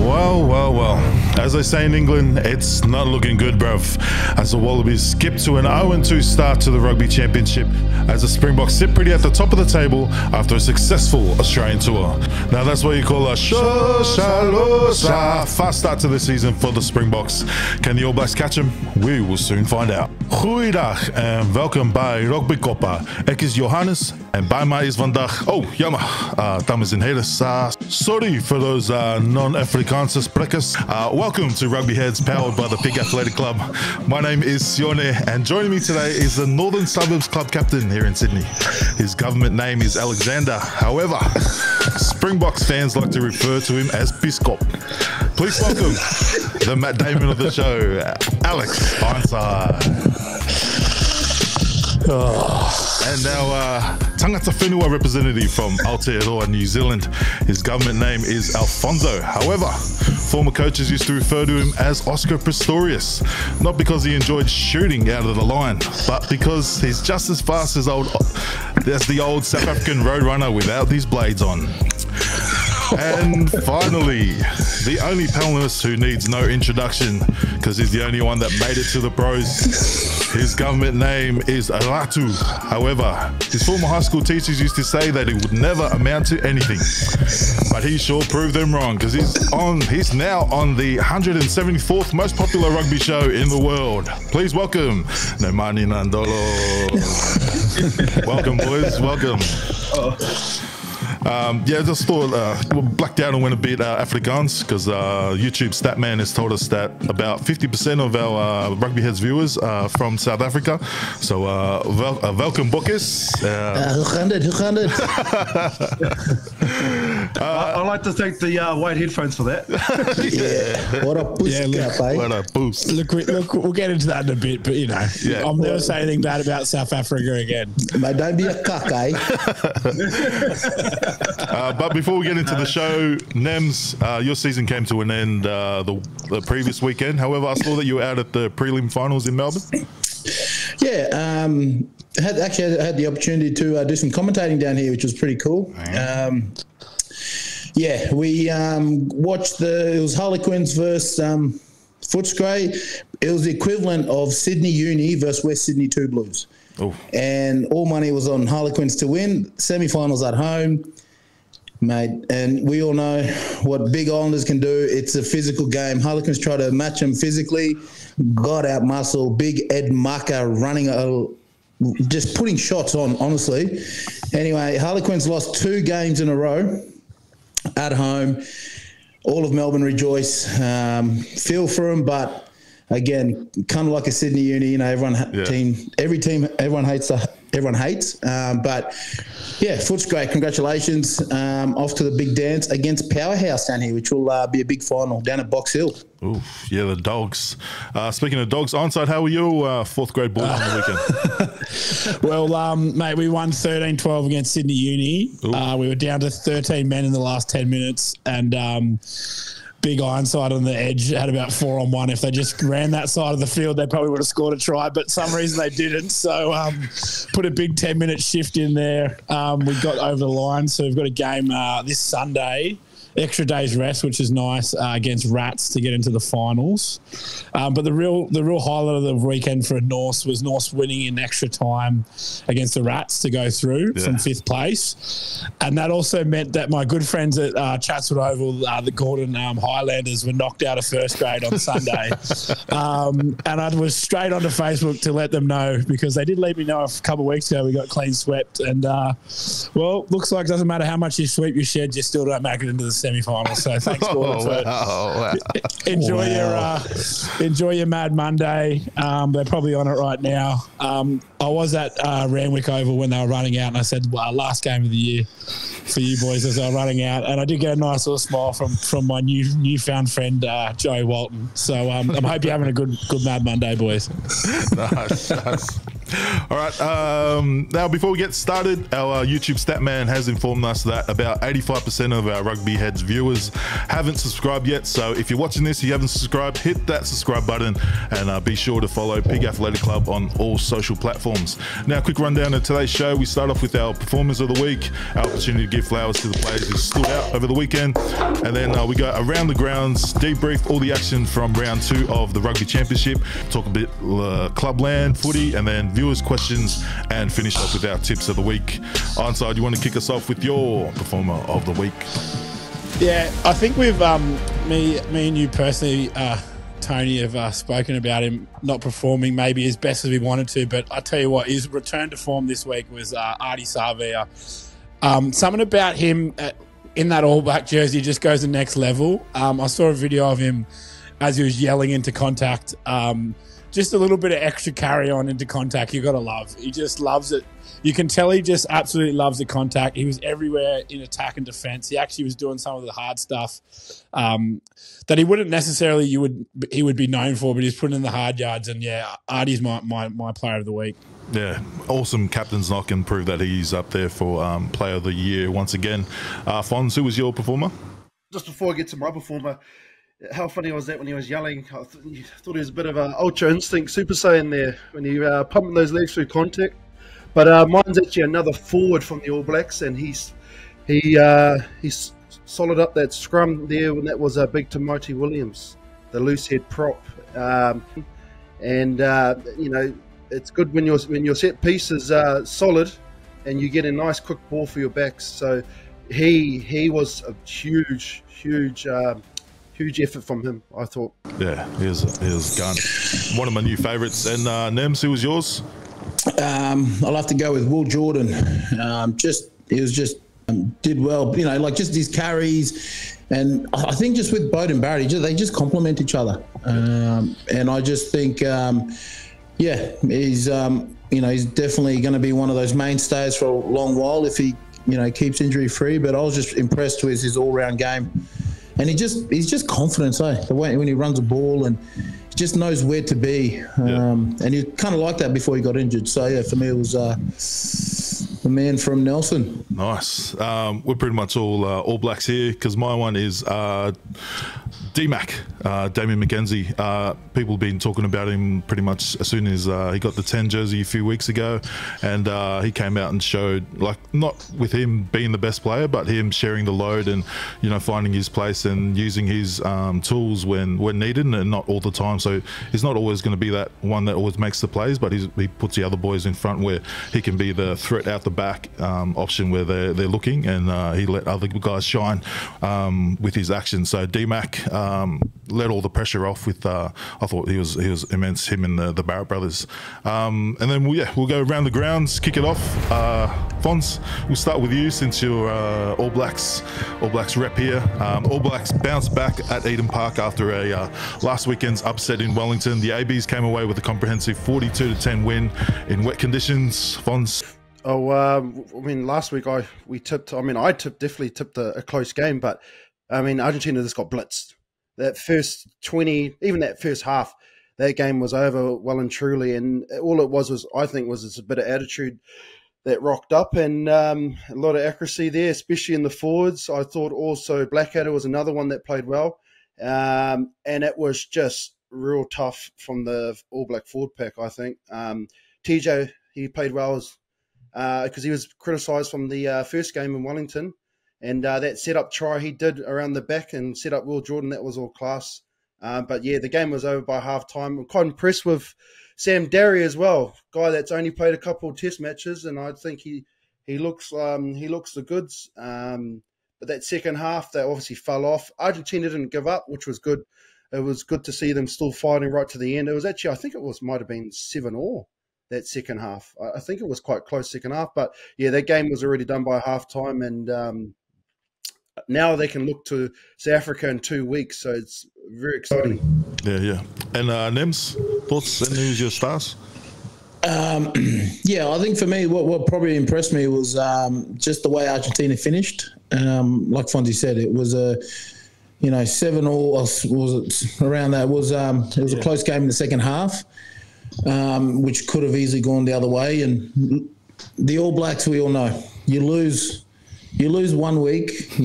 Well. As they say in England, it's not looking good, bruv. As the Wallabies skip to an 0-2 start to the Rugby Championship, as the Springboks sit pretty at the top of the table after a successful Australian tour. Now that's what you call a fast start to the season for the Springboks. Can the All Blacks catch them? We will soon find out. Goeiedag en welkom bij Rugby Koppa. Ik is Johannes en bij mij is vandaag... Oh, jammer. Dames en heren. Sorry for those non-Afrikaanse sprekers. Welcome to Rugby Heads, powered by the Pig Athletic Club. My name is Sione, and joining me today is the Northern Suburbs Club captain here in Sydney. His government name is Alexander. However, Springboks fans like to refer to him as Biskop. Please welcome the Matt Damon of the show, Alex Ironside. And now Tangata Whenua representative from Aotearoa, New Zealand. His government name is Alfonso. However, former coaches used to refer to him as Oscar Pistorius, not because he enjoyed shooting out of the line, but because he's just as fast as the old South African roadrunner without his blades on. And finally, the only panelist who needs no introduction because he's the only one that made it to the pros. His government name is Aratu. However, his former high school teachers used to say that he would never amount to anything. But he sure proved them wrong because he's now on the 174th most popular rugby show in the world. Please welcome Nemani Nandolo. Welcome, boys. Welcome. Just thought we'll black down and went a bit Afrikaans because YouTube Statman has told us that about 50% of our Rugby Heads viewers are from South Africa. So welcome, Bokkes. Hoe gaan het? I'd like to thank the white headphones for that. Yeah, what a puss cap, eh? What a boost. Look, we'll get into that in a bit, but I'll never say anything bad about South Africa again. Maar don't be a cuck, eh? But before we get into the show, Nems, your season came to an end the previous weekend. However, I saw that you were out at the prelim finals in Melbourne. Yeah, I had the opportunity to do some commentating down here, which was pretty cool. We watched it was Harlequins versus Footscray. It was the equivalent of Sydney Uni versus West Sydney 2 Blues. Oh. And all money was on Harlequins to win. Semi-finals at home, mate. And we all know what Big Islanders can do. It's a physical game. Harlequins try to match them physically. Got out muscle. Big Ed Maka running, just putting shots on, honestly. Anyway, Harlequins lost 2 games in a row at home. All of Melbourne rejoice. Feel for them, but... Again, kind of like a Sydney Uni, everyone hates. But yeah, Footscray, congratulations. Off to the big dance against Powerhouse down here, which will be a big final down at Box Hill. Ooh, yeah, the dogs. Speaking of dogs, Ironside, how were your fourth grade boys on the weekend? Well, mate, we won 13-12 against Sydney Uni. We were down to 13 men in the last 10 minutes, and Big Ironside on the edge had about 4-on-1. If they just ran that side of the field, they probably would have scored a try, but some reason they didn't. So put a big 10-minute shift in there. We got over the line, so we've got a game this Sunday. Extra day's rest, which is nice, against Rats to get into the finals. But the real highlight of the weekend for Norse was Norse winning in extra time against the Rats to go through from 5th place. And that also meant that my good friends at Chatswood Oval, the Gordon Highlanders, were knocked out of first grade on Sunday. And I was straight onto Facebook to let them know, because they did let me know a couple of weeks ago we got clean swept. And, well, looks like it doesn't matter how much you sweep your shed, you still don't make it into the semi-final. So thanks, Gordon. Enjoy your Mad Monday. They're probably on it right now. I was at Randwick Oval when they were running out, and I said, last game of the year for you boys as they were running out. And I did get a nice little smile from my newfound friend, Joey Walton. So I hope you're having a good Mad Monday, boys. Nice. All right. Now, before we get started, our YouTube stat man has informed us that about 85% of our Rugby Heads viewers haven't subscribed yet. So if you're watching this, you haven't subscribed, hit that subscribe button and be sure to follow Pig Athletic Club on all social platforms. Now, quick rundown of today's show. We start off with our performers of the week, our opportunity to give flowers to the players who stood out over the weekend. And then we go around the grounds, debrief all the action from round 2 of the Rugby Championship, talk a bit clubland, footy, and then viewers' questions, and finish up with our tips of the week. Ironside, you want to kick us off with your performer of the week? Yeah, I think we've, me and you personally, Tony, have spoken about him not performing maybe as best as we wanted to, but I tell you what, his return to form this week was Artie Savia. Something about him in that All Black jersey just goes the next level. I saw a video of him as he was yelling into contact. Just a little bit of extra carry on into contact. You got to love. He just loves it. You can tell he just absolutely loves the contact. He was everywhere in attack and defense. He actually was doing some of the hard stuff that he wouldn't necessarily he would be known for, but he's putting in the hard yards. And yeah, Artie's my player of the week. Yeah, awesome captain's knock and prove that he's up there for player of the year once again. Fons, who was your performer? Just before I get to my performer, how funny was that when he was yelling? I thought he was a bit of an Ultra Instinct Super Saiyan there when he pumping those legs through contact. But mine's actually another forward from the All Blacks, and he's solid up that scrum there when that was Big Timothy Williams, the loose head prop. It's good when your set piece is solid, and you get a nice quick ball for your backs. So he was a huge effort from him, I thought. Yeah, he was gun. One of my new favourites. And Nems, who was yours? I'll have to go with Will Jordan. Did well, just his carries, and I think just with Beauden Barrett, they just complement each other. And I just think, he's definitely going to be one of those mainstays for a long while if he, keeps injury free. But I was just impressed with his all-round game. And he's just confident, the way when he runs a ball, and he just knows where to be. And he kind of like that before he got injured. So yeah, for me it was the man from Nelson. Nice. We're pretty much all Blacks here because my one is D-Mac, Damien McKenzie. People have been talking about him pretty much as soon as he got the 10 jersey a few weeks ago, and he came out and showed, not with him being the best player, but him sharing the load and finding his place and using his tools when needed and not all the time. So he's not always going to be that one that always makes the plays, but he puts the other boys in front where he can be the threat out the back option where they're looking, and he let other guys shine with his action. So D-Mac let all the pressure off with I thought he was immense, him and the Barrett brothers. And then we'll go around the grounds, kick it off. Fons, we'll start with you since you're All Blacks rep here. All Blacks bounced back at Eden Park after a last weekend's upset in Wellington. The ABs came away with a comprehensive 42-10 win in wet conditions. Fons? Last week I definitely tipped a close game, but Argentina just got blitzed. That first 20, even that first half, that game was over well and truly, and all it was I think was a bit of attitude that rocked up, and a lot of accuracy there, especially in the forwards. I thought also Blackadder was another one that played well, and it was just real tough from the All Black forward pack, I think. TJ, he played well because he was criticised from the first game in Wellington. And that set-up try he did around the back and set up Will Jordan, that was all class. But yeah, the game was over by half-time. I'm quite impressed with Sam Darry as well, guy that's only played a couple of test matches, and I think he looks the goods. But that second half, they obviously fell off. Argentina didn't give up, which was good. It was good to see them still fighting right to the end. It was actually, I think might have been 7-7. That second half. I think it was quite close second half. But yeah, that game was already done by half-time, and now they can look to South Africa in 2 weeks, so it's very exciting. Yeah. And Nems, thoughts? And who's your stars? I think for me, what probably impressed me was just the way Argentina finished. Like Fonzie said, it was a 7-7, was it around that? It was a close game in the second half. which could have easily gone the other way. And the All Blacks, we all know, you lose 1 week,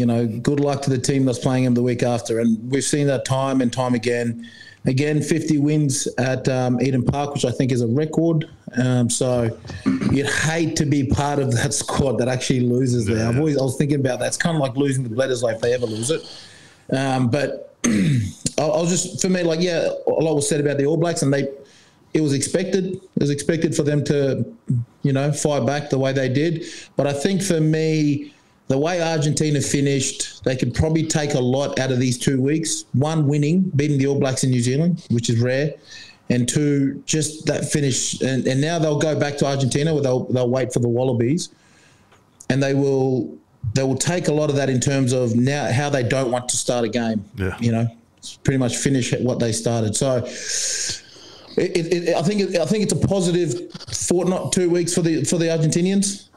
good luck to the team that's playing them the week after. And we've seen that time and time again. Again, 50 wins at Eden Park, which I think is a record. So you'd hate to be part of that squad that actually loses there. I was thinking about that. It's kind of like losing the Bledisloe if they ever lose it. But I'll just, for me, a lot was said about the All Blacks, and it was expected. It was expected for them to, fight back the way they did. But I think for me, the way Argentina finished, they could probably take a lot out of these 2 weeks. One, winning, beating the All Blacks in New Zealand, which is rare. And two, just that finish. And now they'll go back to Argentina where they'll wait for the Wallabies. And they will take a lot of that in terms of now how they don't want to start a game. Yeah. Pretty much finish what they started. So I think it's a positive fortnight, 2 weeks for the Argentinians.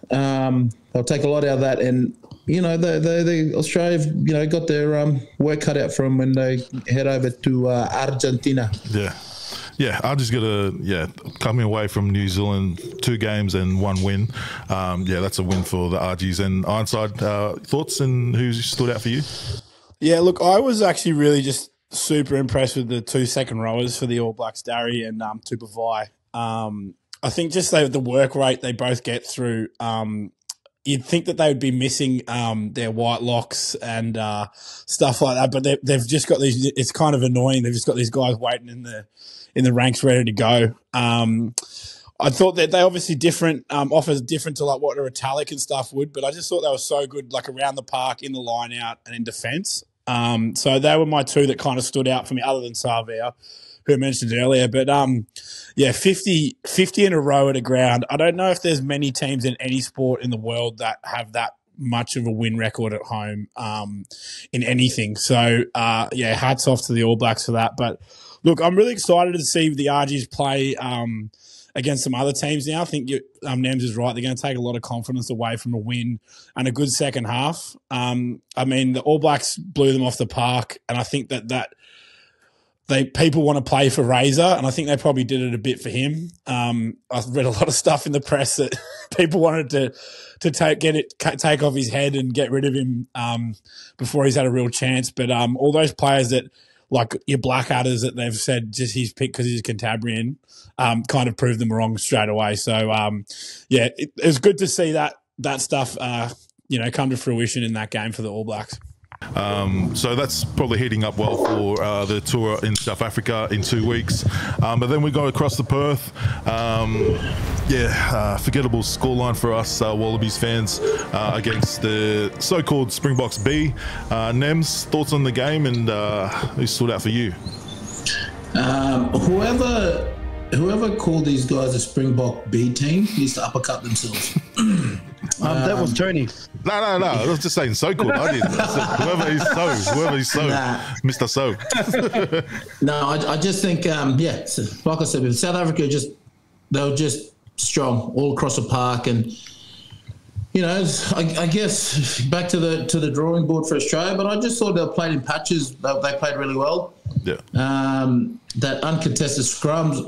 They'll take a lot out of that, and the Australia, got their work cut out for them when they head over to Argentina. Yeah, I just got coming away from New Zealand, 2 games and 1 win. That's a win for the Argies. And Ironside, thoughts and who stood out for you? Yeah, look, I was actually really just super impressed with the 2 second rowers for the All Blacks, Darry and Tupavai. I think just the work rate they both get through, you'd think that they would be missing their white locks and stuff like that, but they've just got these. It's kind of annoying. They've just got these guys waiting in the ranks ready to go. I thought that they obviously offers different to like what a Retallick and stuff would, but I just thought they were so good, like around the park, in the line out, and in defence. So they were my 2 that kind of stood out for me, other than Savia, who I mentioned earlier. But 50 in a row at a ground. I don't know if there's many teams in any sport in the world that have that much of a win record at home in anything. So hats off to the All Blacks for that. But look, I'm really excited to see the Argies play against some other teams now. I think Nems is right. They're going to take a lot of confidence away from a win and a good second half. The All Blacks blew them off the park, and I think that people want to play for Razor, and I think they probably did it a bit for him. I've read a lot of stuff in the press that people wanted to take off his head and get rid of him before he's had a real chance. But all those players that, like your Blackadders, that they've said just he's picked because he's a Cantabrian, kind of proved them wrong straight away. So it was good to see that stuff come to fruition in that game for the All Blacks. So that's probably heating up well for the tour in South Africa in 2 weeks. But then we go across to Perth. Forgettable scoreline for us Wallabies fans against the so-called Springboks B. Nems, thoughts on the game and who stood out for you? Whoever called these guys a Springbok B team needs to uppercut themselves. That was Tony. No. I was just saying so called. I did. Whoever is so, nah. Mr. So. No, I just think, like I said, with South Africa, they were just strong all across the park, and I guess back to the drawing board for Australia. But I just thought they played in patches. They played really well. Yeah. That uncontested scrums,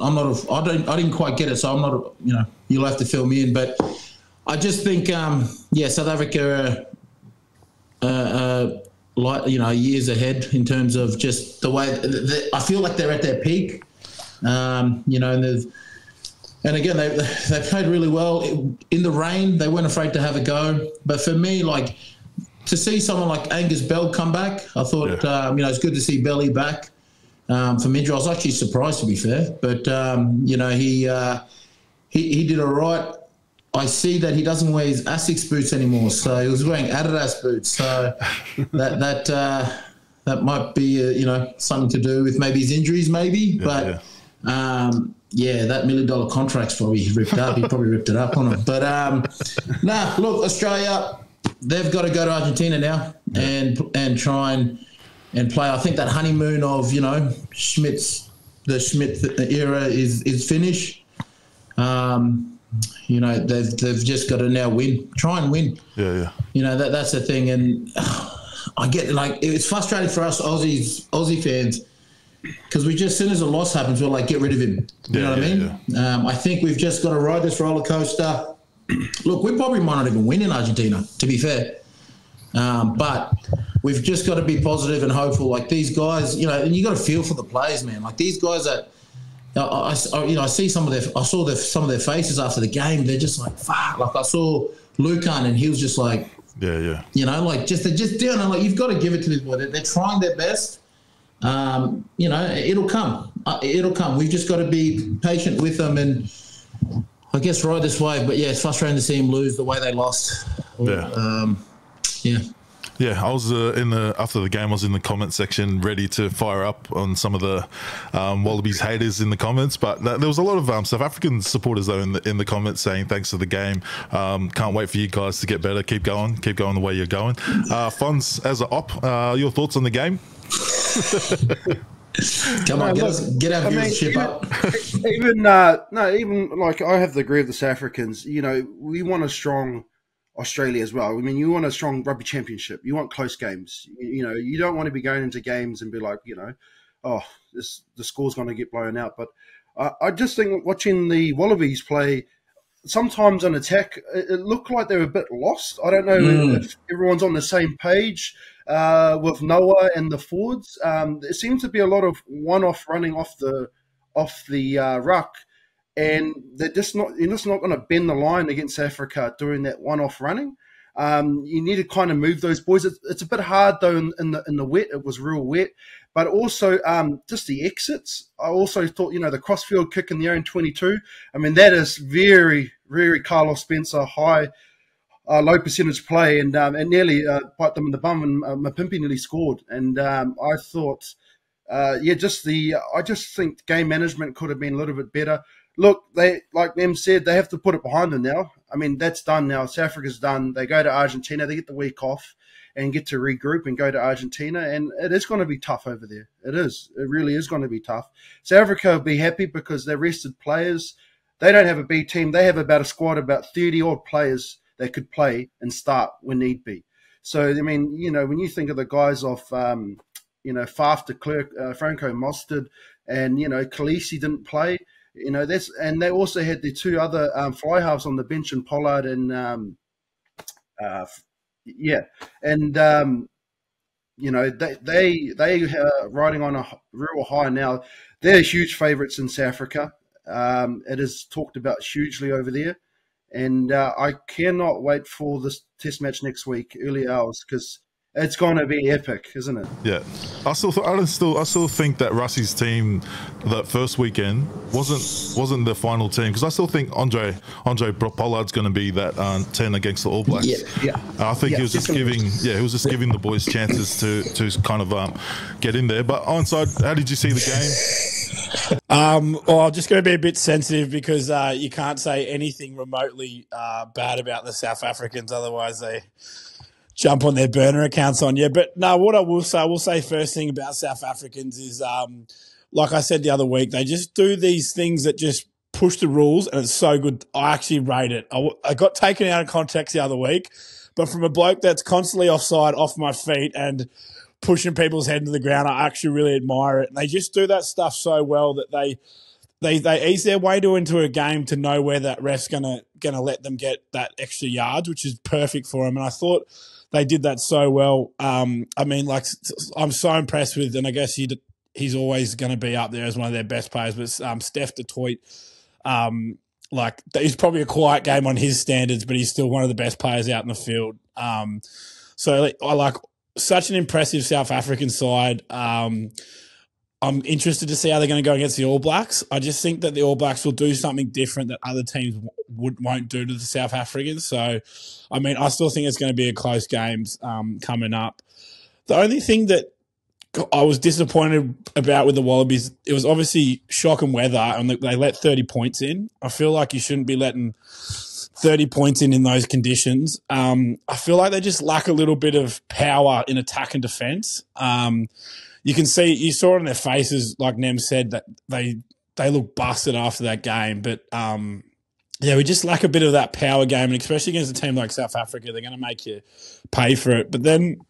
I didn't quite get it, so I'm not. You'll have to fill me in, but I just think, South Africa years ahead in terms of just the way I feel like they're at their peak. And again, they played really well in the rain. They weren't afraid to have a go. But for me, like to see someone like Angus Bell come back, I thought it's good to see Belly back from injury. I was actually surprised, to be fair, but he did all right. I see that he doesn't wear his Asics boots anymore, so he was wearing Adidas boots. So that might be something to do with maybe his injuries, maybe. That $1 million contract's probably ripped up. He probably ripped it up on him. But look, Australia, they've got to go to Argentina now and try and play. I think that honeymoon of the Schmidt era is finished. They've just got to now try and win. That's the thing. And I get it's frustrating for us Aussie fans because we just, as soon as a loss happens, we're like, get rid of him. You know what I mean? Yeah. I think we've just got to ride this roller coaster. Look, we probably might not even win in Argentina, to be fair. But we've just got to be positive and hopeful. Like these guys, you know, and you got to feel for the players, man. Like these guys that, I see some of some of their faces after the game. They're just like, fuck. Like I saw Lucan and he was just like, yeah. You know, like they're just down. And like you've got to give it to these boys. They're trying their best. You know, it'll come. It'll come. We've just got to be patient with them and I guess ride this wave. But yeah, it's frustrating to see them lose the way they lost. Yeah, I was after the game. I was in the comment section, ready to fire up on some of the Wallabies haters in the comments. But there was a lot of South African supporters though in the comments saying thanks for the game. Can't wait for you guys to get better. Keep going the way you're going. Fonz, as an op, your thoughts on the game? Come on, get our viewership up. Even like I have the agree with the South Africans. You know, we want a strong Australia as well. I mean, you want a strong rugby championship. You want close games. You know, you don't want to be going into games and be like, you know, oh, the score's going to get blown out. But I just think watching the Wallabies play, sometimes on attack, it looked like they were a bit lost. I don't know if everyone's on the same page with Noah and the forwards. There seems to be a lot of one-off running off the ruck. And you're just not going to bend the line against Africa doing that one-off running. You need to kind of move those boys. It's a bit hard though in the wet. It was real wet, but also just the exits. I also thought, you know, the crossfield kick in the own 22. I mean, that is very, very Carlos Spencer high, low percentage play, and nearly bite them in the bum. And Mapimpi nearly scored. And I thought, I just think game management could have been a little bit better. Look, they, like them said, they have to put it behind them now. I mean, that's done now. South Africa's done. They go to Argentina. They get the week off and get to regroup and go to Argentina. And it is going to be tough over there. It is. It really is going to be tough. South Africa will be happy because they rested players. They don't have a B team. They have about a squad, about 30-odd players that could play and start when need be. So, I mean, you know, when you think of the guys off, you know, Faf de Klerk, Franco Mostert, and, you know, Khaleesi didn't play. You know, and they also had the two other fly halves on the bench, and Pollard and you know, they are riding on a real high now. They're huge favourites in South Africa. It is talked about hugely over there, and I cannot wait for this test match next week, early hours, because it's going to be epic, isn't it? Yeah, I still think that Russie's team that first weekend wasn't the final team, because I still think Andre Pollard's going to be that 10 against the All Blacks. Yeah. I think he was just giving the boys chances to kind of get in there. But onside, how did you see the game? Well, I'm just going to be a bit sensitive because you can't say anything remotely bad about the South Africans, otherwise they jump on their burner accounts on you. But no, what I will say first thing about South Africans is, like I said the other week, they just do these things that just push the rules, and it's so good. I actually rate it. I got taken out of context the other week, but from a bloke that's constantly offside, off my feet, and pushing people's head into the ground, I actually really admire it. And they just do that stuff so well that they ease their way into a game to know where that ref's gonna let them get that extra yards, which is perfect for them. And I thought they did that so well. I mean, like, I'm so impressed with, and I guess he's always going to be up there as one of their best players, but Steph du Toit, like, he's probably a quiet game on his standards, but he's still one of the best players out in the field. So I like such an impressive South African side. I'm interested to see how they're going to go against the All Blacks. I just think that the All Blacks will do something different that other teams won't do to the South Africans. So, I mean, I still think it's going to be a close games coming up. The only thing that I was disappointed about with the Wallabies, it was obviously shock and weather, and they let 30 points in. I feel like you shouldn't be letting 30 points in those conditions. I feel like they just lack a little bit of power in attack and defence. You can see, you saw it on their faces, like Nem said, that they look busted after that game. But, yeah, we just lack a bit of that power game, and especially against a team like South Africa, they're going to make you pay for it. But then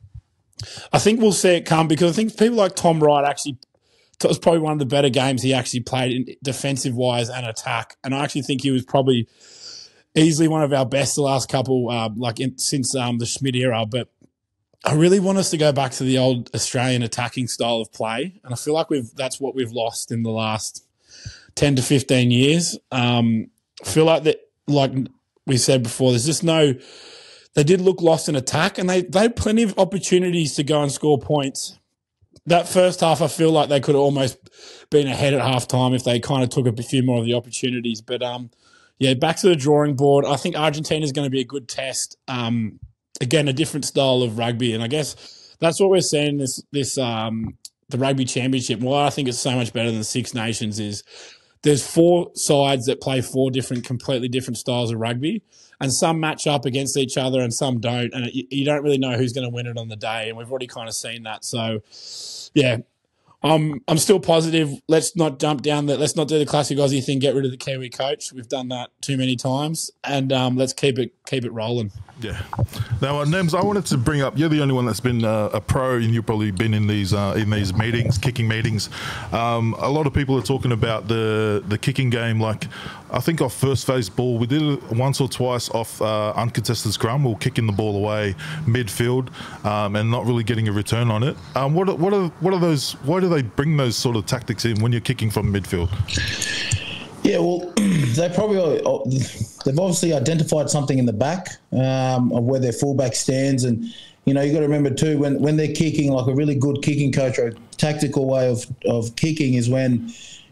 I think we'll see it come, because I think people like Tom Wright actually it was probably one of the better games he actually played in defensive-wise and attack. And I actually think he was probably easily one of our best the last couple, since the Schmidt era. But I really want us to go back to the old Australian attacking style of play. And I feel like that's what we've lost in the last 10 to 15 years. I feel like that, like we said before, there's just they did look lost in attack, and they had plenty of opportunities to go and score points. That first half, I feel like they could have almost been ahead at halftime if they kind of took a few more of the opportunities. But, back to the drawing board. I think Argentina is going to be a good test. Again, a different style of rugby, and I guess that's what we're seeing the Rugby Championship. Why I think it's so much better than the Six Nations is there's 4 sides that play 4 completely different styles of rugby, and some match up against each other and some don't, and you don't really know who's going to win it on the day, and we've already kind of seen that. So, yeah, I'm still positive. Let's not jump down that. Let's not do the classic Aussie thing, get rid of the Kiwi coach. We've done that too many times, and let's keep it rolling. Yeah. Now, Nems, I wanted to bring up, you're the only one that's been a pro, and you've probably been in these meetings, kicking meetings. A lot of people are talking about the kicking game. Like, I think off first phase ball, we did it once or twice off uncontested scrum. We'll kicking the ball away midfield and not really getting a return on it. What are those? Why do they bring those sort of tactics in when you're kicking from midfield? Yeah, well, they've obviously identified something in the back of where their fullback stands, and you got to remember too when they're kicking, like a really good kicking coach or a tactical way of kicking is when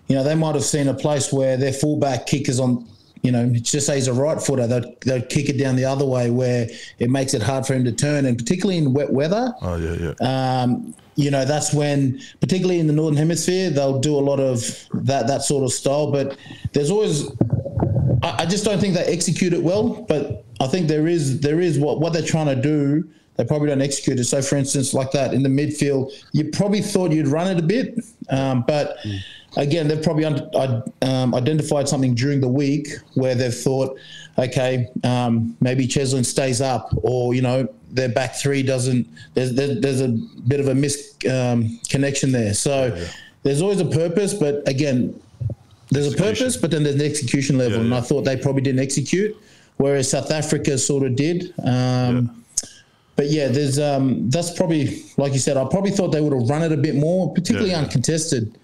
they might have seen a place where their fullback kick is on. Just say he's a right footer, they'll kick it down the other way where it makes it hard for him to turn, and particularly in wet weather. Oh yeah. That's when, particularly in the Northern Hemisphere, they'll do a lot of that sort of style. But there's always, I just don't think they execute it well. But I think there is what they're trying to do. They probably don't execute it. So, for instance, like that in the midfield, you probably thought you'd run it a bit, but. Again, they've probably identified something during the week where they've thought, okay, maybe Cheslin stays up, or their back three doesn't. There's a bit of a misconnection there. So there's always a purpose, but again, there's a purpose, but then there's an execution level, and I thought they probably didn't execute, whereas South Africa sort of did. But yeah, there's that's probably, like you said, I probably thought they would have run it a bit more, particularly uncontested.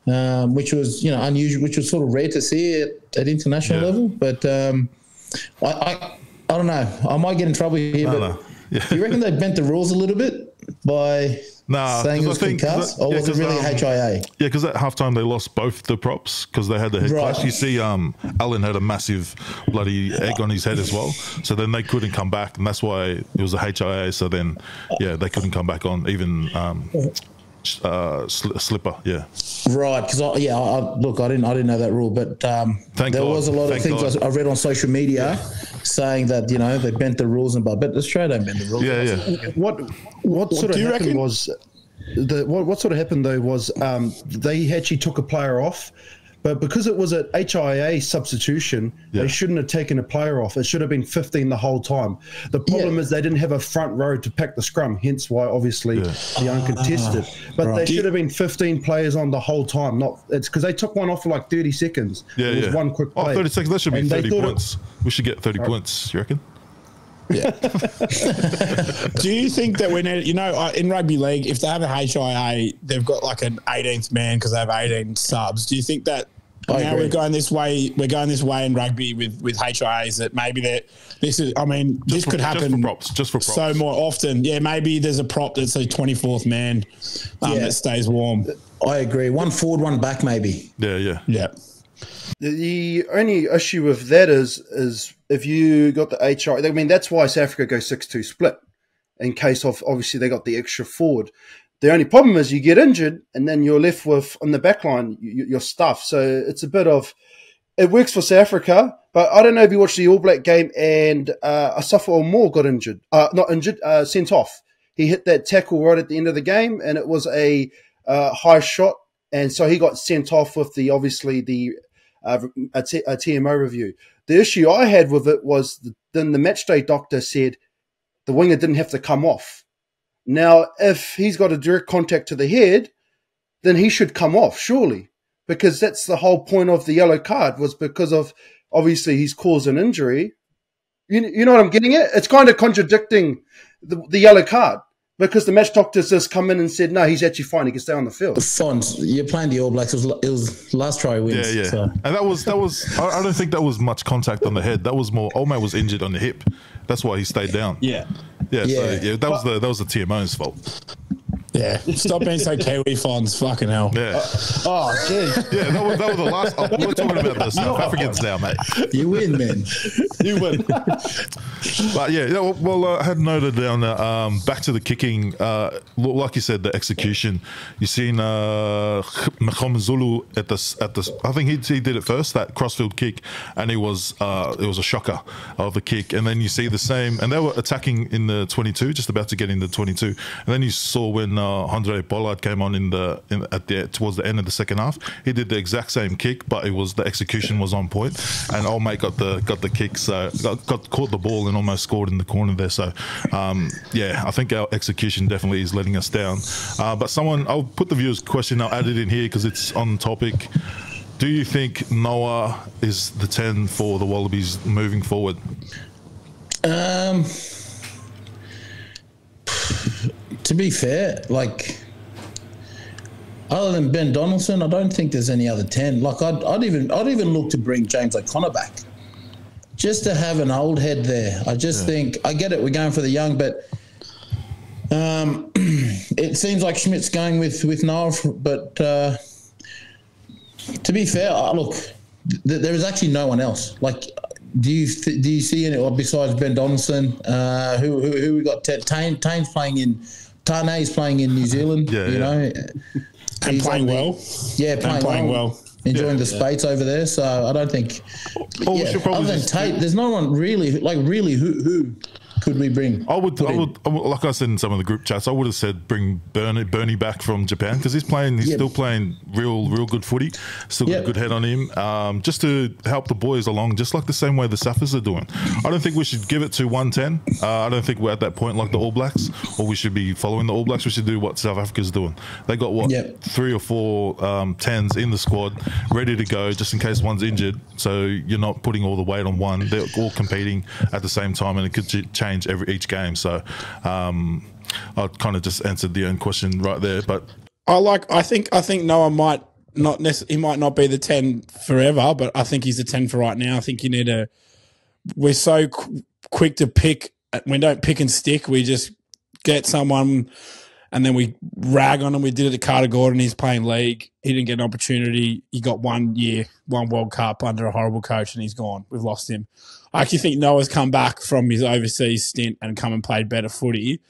Which was, unusual, which was sort of rare to see at international level. But I don't know. I might get in trouble here. Do you reckon they bent the rules a little bit by saying it was concussed? Or was it really HIA? Yeah, because at halftime they lost both the props because they had the head clash. You see, Allen had a massive bloody egg on his head as well. So then they couldn't come back, and that's why it was a HIA. So then, they couldn't come back on even... slipper, right. Because I didn't know that rule, but there was a lot of things I read on social media saying that they bent the rules but Australia don't bend the rules. What sort of happened was what sort of happened though was they actually took a player off. But because it was an HIA substitution, they shouldn't have taken a player off. It should have been 15 the whole time. The problem is they didn't have a front row to pack the scrum, hence why obviously the uncontested. But they should have been 15 players on the whole time. It's because they took one off for like 30 seconds. It was one quick play. 30 seconds, that should be 30 points. We should get 30 points, you reckon? Yeah. Do you think that we need, in rugby league, if they have a HIA, they've got like an 18th man because they have 18 subs. Do you think that now we're going this way in rugby with HIAs that maybe this could happen just for props. So more often? Yeah, maybe there's a prop that's a 24th man that stays warm. I agree. One forward, one back, maybe. Yeah. The only issue with that is if you got the HIA, that's why South Africa goes 6-2 split in case of, obviously, they got the extra forward. The only problem is you get injured and then you're left with, on the back line, your stuff. So it's a bit of, it works for South Africa, but I don't know if you watched the All Black game and Asafa Moore got injured. Sent off. He hit that tackle right at the end of the game and it was a high shot. And so he got sent off with a TMO review. The issue I had with it was then the matchday doctor said the winger didn't have to come off. Now, if he's got a direct contact to the head, then he should come off, surely. Because that's the whole point of the yellow card, was because of, obviously, he's caused an injury. You know what I'm getting at? It's kind of contradicting the yellow card, because the match doctors just come in and said, no, he's actually fine. He can stay on the field. Fons, you're playing the All Blacks. It was last try wins. Yeah. So. And that was. I don't think that was much contact on the head. That was more. Old man was injured on the hip. That's why he stayed down. Yeah. So, that was the TMO's fault. Yeah, stop being so Kiwi, Fonz. Fucking hell. Yeah. Oh, geez. Yeah, that was the last. We're talking about the South Africans now, mate. You win, man. You win. But yeah, well, I had noted down back to the kicking. Like you said, the execution. You seen Mohamed Zulu at the. I think he did it first, that crossfield kick, and it was a shocker of the kick. And then you see the same, and they were attacking in the 22, just about to get in the 22, and then you saw when Andre Pollard came on towards the end of the second half. He did the exact same kick, but the execution was on point, and old mate got the kick, so caught the ball and almost scored in the corner there. So I think our execution definitely is letting us down. But I'll put the viewers' question. I'll add it in here because it's on topic. Do you think Noah is the 10 for the Wallabies moving forward? To be fair, like, other than Ben Donaldson, I don't think there's any other 10. Like, I'd even look to bring James O'Connor back, just to have an old head there. I just think, I get it, we're going for the young, but it seems like Schmidt's going with Noah. But to be fair, look, there is actually no one else. Like, do you see any, or besides Ben Donaldson, who we got? Tane's playing in. Tane's playing in New Zealand, you know. And playing well. Yeah, playing well. Enjoying the spates over there. So I don't think, other than Tate, there's no one really, who could we bring? I would, like I said in some of the group chats, I would have said bring Bernie back from Japan, because he's still playing real good footy, still got a good head on him, just to help the boys along, just like the same way the Saffers are doing. I don't think we should give it to 110. I don't think we're at that point like the All Blacks, or we should be following the All Blacks. We should do what South Africa's doing. They got 3 or 4 10s in the squad ready to go, just in case one's injured, so you're not putting all the weight on one. They're all competing at the same time, and it could change each game. So I kind of just answered the own question right there. But I think Noah might not he might not be the 10 forever, but I think he's the 10 for right now. I think we're so quick to pick. We don't pick and stick. We just get someone and then we rag on him. We did it to Carter Gordon. He's playing league. He didn't get an opportunity. He got 1 year, 1 World Cup under a horrible coach, and he's gone. We've lost him. I actually think Noah's come back from his overseas stint and come and played better footy.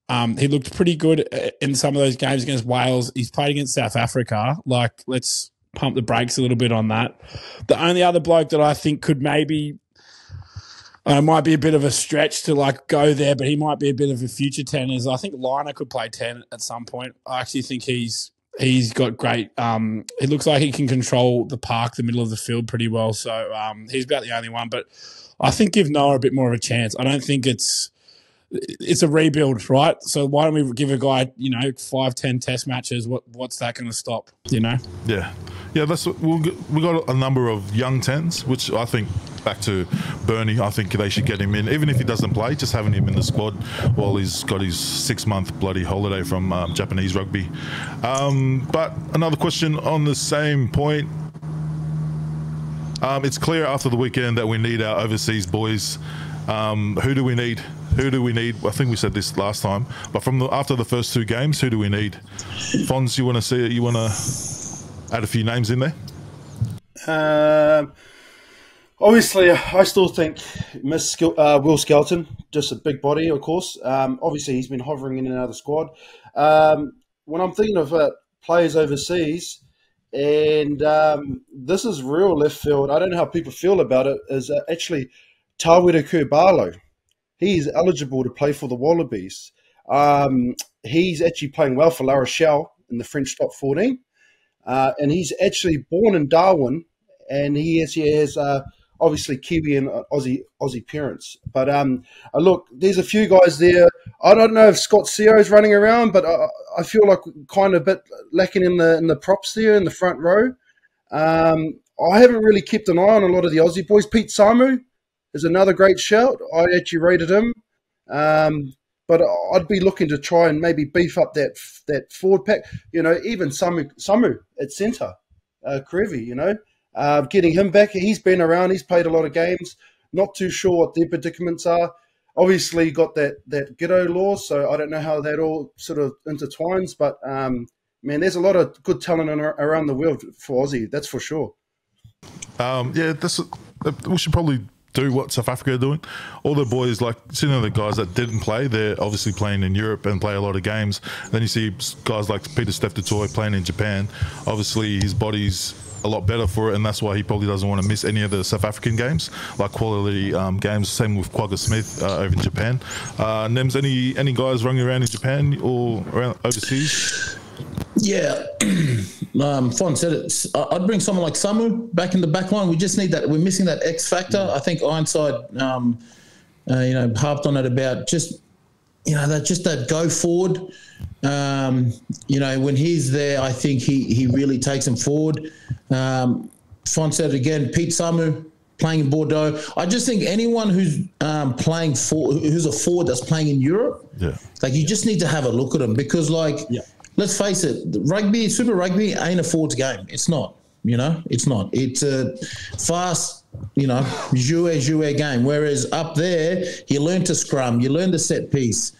He looked pretty good in some of those games against Wales. He's played against South Africa. Like, let's pump the brakes a little bit on that. The only other bloke that I think could maybe might be a bit of a stretch to like go there, but he might be a bit of a future 10 is I think Liner could play 10 at some point. I actually think he's got great. It looks like he can control the park, the middle of the field pretty well. So he's about the only one. But I think give Noah a bit more of a chance. I don't think it's a rebuild, right? So why don't we give a guy, 5-10 test matches? What's that going to stop? Yeah, that's we got a number of young 10s, which I think, back to Bernie, I think they should get him in, even if he doesn't play, just having him in the squad while he's got his 6-month bloody holiday from Japanese rugby. But another question on the same point. It's clear after the weekend that we need our overseas boys. Who do we need? I think we said this last time, but after the first 2 games, who do we need? Fonz, you want to add a few names in there? Obviously, I still think Will Skelton, just a big body, of course. Obviously, he's been hovering in and out of the squad. When I'm thinking of players overseas, and this is real left field, I don't know how people feel about it, is actually Tawera Kurbalo. He is eligible to play for the Wallabies. He's actually playing well for La Rochelle in the French top 14. And he's actually born in Darwin, and he has obviously Kiwi and Aussie parents. But look, there's a few guys there. I don't know if Scott Seo's running around, but I feel like kind of a bit lacking in the props there in the front row. I haven't really kept an eye on a lot of the Aussie boys. Pete Samu is another great shout. I actually rated him. But I'd be looking to try and maybe beef up that forward pack. You know, even Samu at centre, Karevi, you know. Getting him back, he's been around, he's played a lot of games. Not too sure what their predicaments are. Obviously got that Giddo law, so I don't know how that all sort of intertwines. But, man, there's a lot of good talent around the world for Aussie, that's for sure. We should probably do what South Africa are doing. All the boys, like, seeing the guys that didn't play, they're obviously playing in Europe and play a lot of games. Then you see guys like Peter Steph Dutoy playing in Japan. Obviously, his body's a lot better for it, and that's why he probably doesn't want to miss any of the South African games, like quality games. Same with Quagga Smith over in Japan. Nems, any guys running around in Japan or around overseas? Yeah, Fon said it. I'd bring someone like Samu back in the back line. We just need that. We're missing that X factor. I think Ironside, harped on it about just, that go forward. When he's there, I think he really takes him forward. Fon said it again. Pete Samu playing in Bordeaux. I just think anyone who's who's a forward that's playing in Europe, like you just need to have a look at them because, let's face it, Super Rugby ain't a forwards game. It's not, it's not. It's a fast, jouer game. Whereas up there, you learn to scrum, you learn the set piece.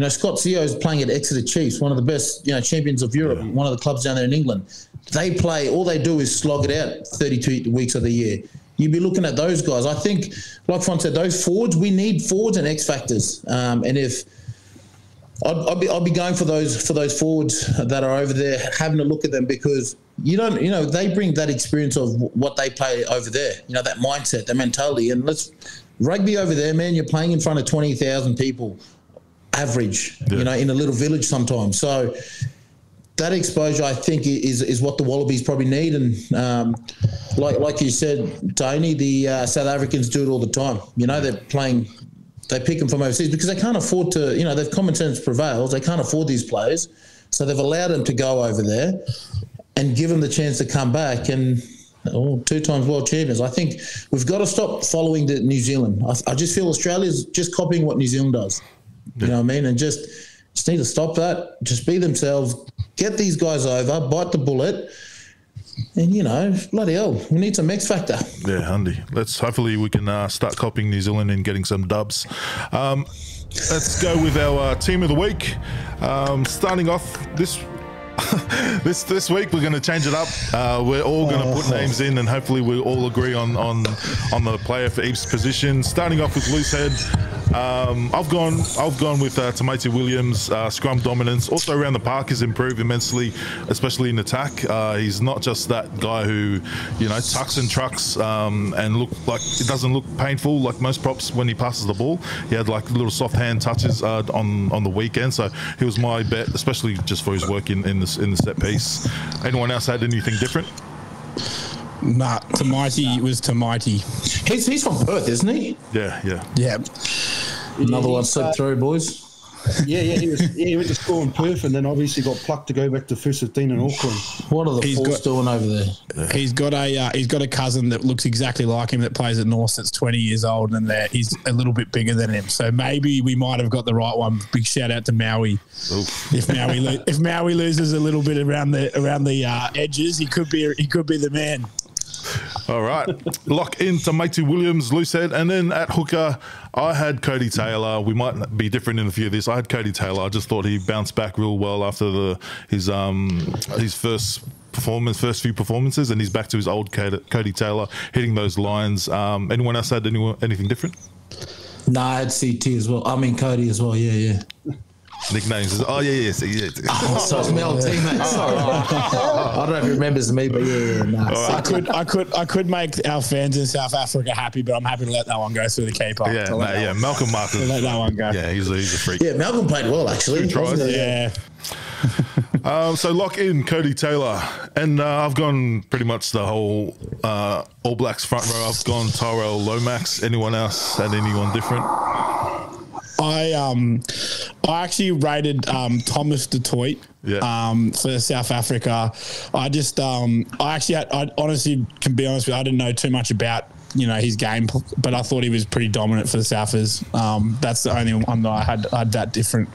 Scott Seo is playing at Exeter Chiefs, one of the best, champions of Europe, one of the clubs down there in England. They play, all they do is slog it out 32 weeks of the year. You'd be looking at those guys. I think, like Fon said, those forwards, we need forwards and X factors. And if I'll be going for those forwards that are over there, having a look at them because they bring that experience of what they play over there. That mindset, that mentality, and rugby over there, man. You're playing in front of 20,000 people, average. In a little village sometimes. So that exposure, I think, is what the Wallabies probably need. And like you said, Tony, the South Africans do it all the time. They're playing. They pick them from overseas because they can't afford to, they've common sense prevails. They can't afford these players. So they've allowed them to go over there and give them the chance to come back and 2 times world champions. I think we've got to stop following the New Zealand. I just feel Australia's just copying what New Zealand does. You know what I mean? And just need to stop that. Just be themselves. Get these guys over. Bite the bullet. And, bloody hell, we need some X factor. Yeah, Andy. Hopefully we can start copying New Zealand and getting some dubs. Let's go with our team of the week. Starting off this week, we're going to change it up. We're all going to put names in, and hopefully we all agree on the player for each position. Starting off with loose head. I've gone with Tamati Williams. Scrum dominance also around the park has improved immensely, especially in attack. He's not just that guy who tucks and trucks and it doesn't look painful like most props when he passes the ball. He had like little soft hand touches on the weekend, so he was my bet, especially just for his work in the set piece. Anyone else had anything different? Nah, Tamati was Tamati. He's from Perth, isn't he? Yeah. Another one slipped through, boys. He went to school in Perth and then obviously got plucked to go back to First 15 in Auckland. What are the Force doing over there? He's got a cousin that looks exactly like him that plays at North that's 20 years old and he's a little bit bigger than him. So maybe we might have got the right one. Big shout out to Maui. If Maui loses a little bit around the edges, he could be the man. All right. Lock in Tamati Williams, loose head. And then at hooker, I had Cody Taylor. We might be different in a few of this. I had Cody Taylor. I just thought he bounced back real well after his first few performances, and he's back to his old Cody Taylor, hitting those lines. Anyone else had anything different? No, I had CT as well. I mean, Cody as well. Yeah. Nicknames. Oh, yeah. So it's Mel teammate. Sorry. I don't know if he remembers me, but nah. Right. I could make our fans in South Africa happy, but I'm happy to let that one go through the keeper. Malcolm Martin. Let that one go. Yeah, he's a freak. Yeah, Malcolm played well, actually. Yeah. So lock in Cody Taylor, and I've gone pretty much the whole All Blacks front row. I've gone Tyrell Lomax. Anyone else had anyone different? I I actually rated Thomas du Toit for South Africa. I honestly can be honest with you, I didn't know too much about his game, but I thought he was pretty dominant for the Southers. That's the only one that I had that different.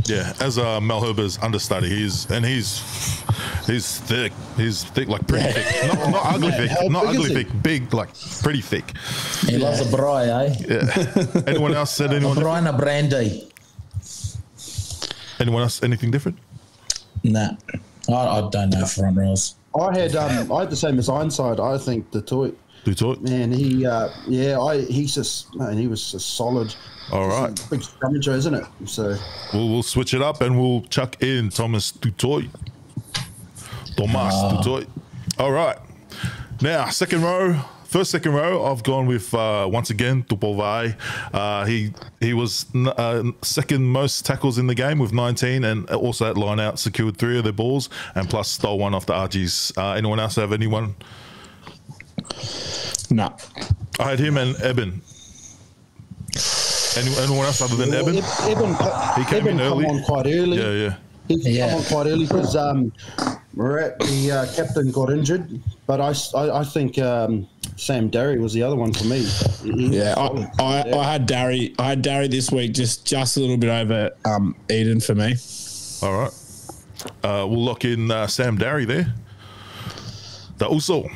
Yeah, as Mel Herber's understudy, he's thick. He's thick, like pretty thick. Not ugly thick. Not ugly thick. Big, like pretty thick. He loves a braai, eh? Yeah. Anyone else said anyone? A braai and a brandy. Anyone else? Anything different? Nah, I don't know front rows. I had the same as Ironside. I think Du Toit. Du Toit? Man, he was just solid. All right. Big scrummager, isn't it? So we'll switch it up and we'll chuck in Thomas du Toit. Thomas du Toit. All right. Now, first second row, I've gone with, once again, Tupolvai. He was second most tackles in the game with 19, and also at line out secured 3 of their balls and plus stole 1 off the Argies. Anyone else have anyone? No. I had him and Eben. Anyone else other than Eben? He came in early. Come on quite early. Yeah. He came on quite early because the captain got injured. But I think Sam Derry was the other one for me. I had Derry. I had Derry this week, just a little bit over Eden for me. All right. We'll lock in Sam Derry there. The Uso.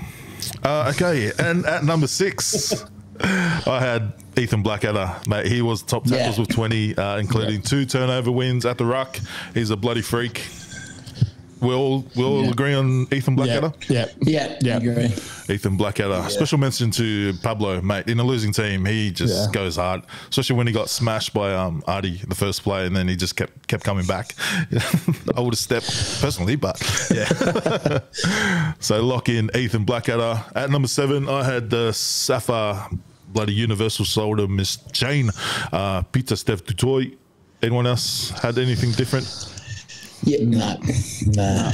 Okay, and at number 6, I had Ethan Blackadder, mate. He was top tackles with 20, including 2 turnover wins at the ruck. He's a bloody freak. We all agree on Ethan Blackadder? Yeah. Agree. Ethan Blackadder. Yeah. Special mention to Pablo, mate. In a losing team, he just goes hard, especially when he got smashed by Artie the first play, and then he just kept coming back. I would have stepped personally, but yeah. So lock in Ethan Blackadder. At number 7, I had the Safa bloody universal soldier, Miss Jane, Peter Steph du Toit. Anyone else had anything different? Yeah, nah,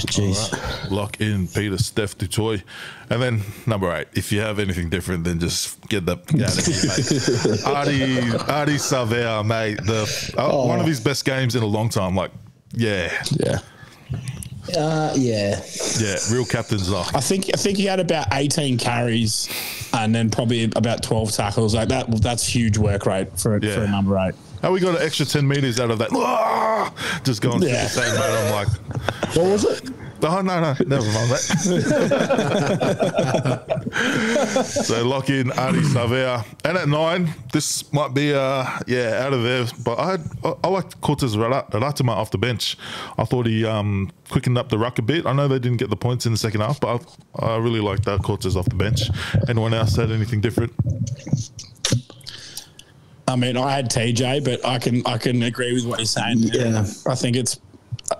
jeez. Right. Lock in Peter Steph du Toit. And then number 8, if you have anything different, then just get out of here, mate. Artie Savea, mate. One of his best games in a long time. Like, yeah, real captain's luck. I think he had about 18 carries and then probably about 12 tackles. Like that's huge work rate for a number 8. How we got an extra 10 meters out of that? Just going through the same, mate. I'm like, what was it? Oh, no, never mind that. So lock in Artie Savea. And at 9, this might be, out of there. But I liked Cortez Ratama off the bench. I thought he quickened up the ruck a bit. I know they didn't get the points in the second half, but I really liked Cortez off the bench. Anyone else had anything different? I mean, I had TJ, but I can agree with what you're saying. Yeah.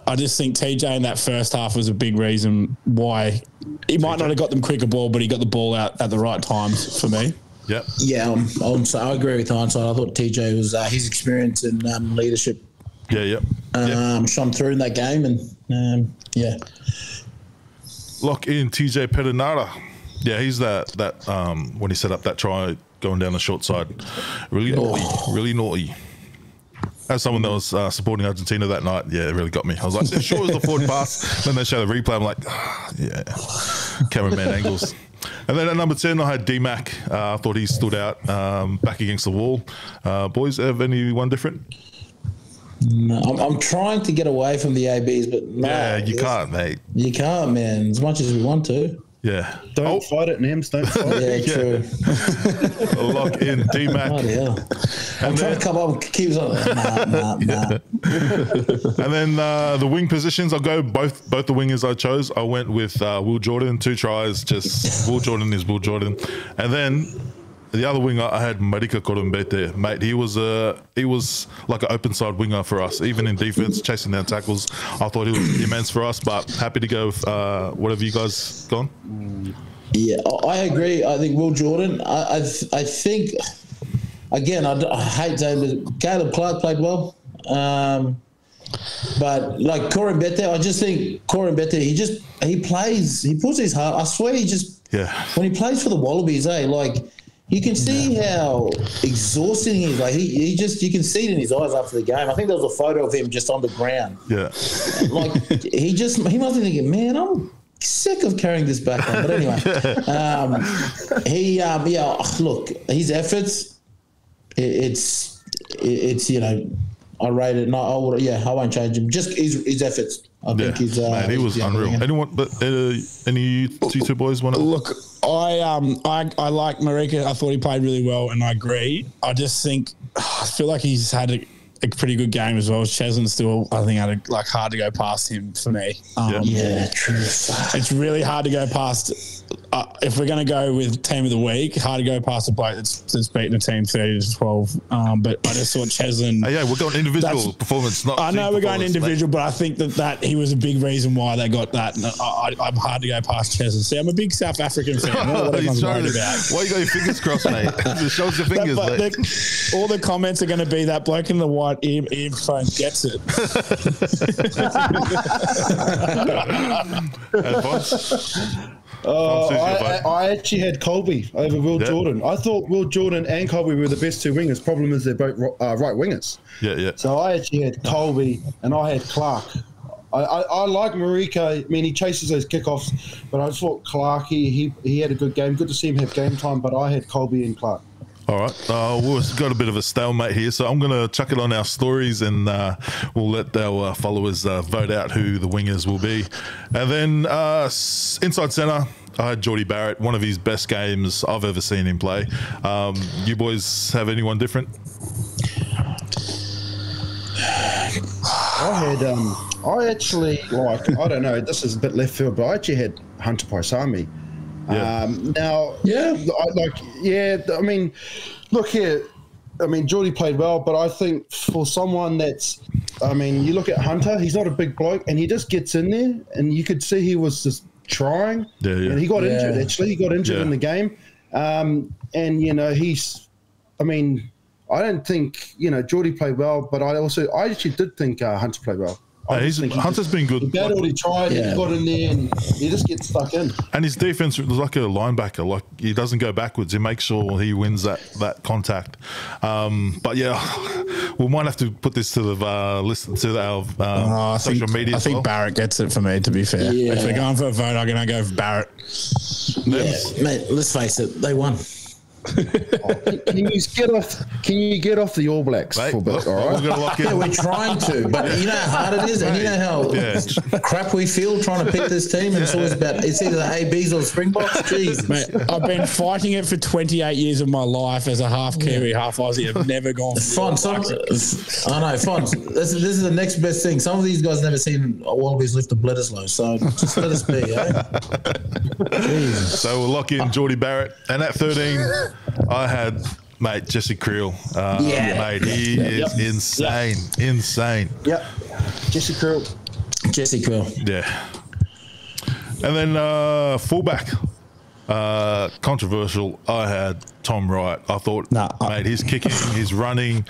I just think TJ in that first half was a big reason why he might not have got them quicker ball, but he got the ball out at the right times for me. Yep. Yeah, I agree with Ironside. I thought TJ was his experience in leadership. Yeah, shone through in that game, and Lock in TJ Pedernara. Yeah, he's that when he set up that try going down the short side. Really naughty. As someone that was supporting Argentina that night, it really got me. I was like, sure it was a forward pass. Then they show the replay. I'm like, cameraman angles. And then at number 10, I had D-Mac. I thought he stood out back against the wall. Boys, have anyone different? No, I'm trying to get away from the ABs, but no. You can't, mate. You can't, man, as much as we want to. Yeah. Don't fight it, Nams. Don't fight it. True. Lock in D-Mac. I'm trying to come up with keeps on. Nah. And then the wing positions, I'll go both the wingers I chose. I went with Will Jordan, 2 tries. Just Will Jordan is Will Jordan. And then the other winger, I had Marika Korumbete. Mate, he was like an open side winger for us, even in defense, chasing down tackles. I thought he was immense for us, but happy to go with whatever you guys gone. Yeah, I agree. I think Will Jordan. I think, again, I hate saying this, Caleb Clark played well. But like Korumbete, I just think Korumbete, he puts his heart. I swear when he plays for the Wallabies, You can see how exhausting he is. Like he just, you can see it in his eyes after the game. I think there was a photo of him just on the ground. Yeah. Like he must be thinking, man, I'm sick of carrying this back on. But anyway, look, his efforts, it's I rate it. No, I won't change him. Just his efforts. I think he's man, he was unreal. Anyone, but any you two boys want to look? I like Marika. I thought he played really well, and I agree. I just think I feel like he's had a pretty good game as well. Chesney still, I think, had hard to go past him for me. True. It's really hard to go past. If we're going to go with team of the week, hard to go past a bloke that's beaten a team 30-12. But I just thought Cheslin. We're going individual performance. Not I know we're going individual, but I think that he was a big reason why they got that. And I'm hard to go past Cheslin. See, I'm a big South African fan. What everyone's worried about. Why you got your fingers crossed, mate? Just shows your fingers, mate. All the comments are going to be that bloke in the white earphone gets it. I actually had Colby over Will Jordan. I thought Will Jordan and Colby were the best two wingers. Problem is they're both right wingers. Yeah. So I actually had Colby and I had Clark. I like Marika. I mean, he chases those kickoffs, but I thought Clark, he had a good game. Good to see him have game time, but I had Colby and Clark. All right, we've got a bit of a stalemate here, so I'm going to chuck it on our stories and we'll let our followers vote out who the wingers will be. And then inside centre, I had Geordie Barrett, one of his best games I've ever seen him play. You boys have anyone different? I actually, I don't know, this is a bit left field, but I actually had Hunter Paisami. I mean, look here. I mean, Geordie played well, but I think for someone that's, I mean, you look at Hunter, he's not a big bloke, and he just gets in there, and you could see he was just trying. And he got injured, actually. He got injured in the game. And, he's, I mean, I don't think, Geordie played well, but I actually did think Hunter played well. Hunter's been good. He battled, he tried, he got in there, and he just gets stuck in. And his defense was like a linebacker. Like, he doesn't go backwards. He makes sure he wins that contact. But we might have to put this to the listen to our social media. I think Barrett gets it for me. To be fair, if we're going for a vote, I'm going to go for Barrett. Mate, let's face it, they won. Can you get off the All Blacks for a bit? All right, we're gonna lock in. We're trying to, but you know how hard it is, and you know how crap we feel trying to pick this team, and it's always about it's either the ABs or the Springboks. Jeez, mate, I've been fighting it for 28 years of my life as a half Kiwi, half Aussie. I've never gone. Fons, I know, Fons. This is the next best thing. Some of these guys never seen Wallabies lift a Bledisloe, so just let us be, So we'll lock in Geordie Barrett, and at 13. I had, mate, Jesse Creel. Mate, he is insane. Yep. Jesse Creel. Yeah. And then fullback, controversial. I had Tom Wright. I thought, mate, his kicking, his running,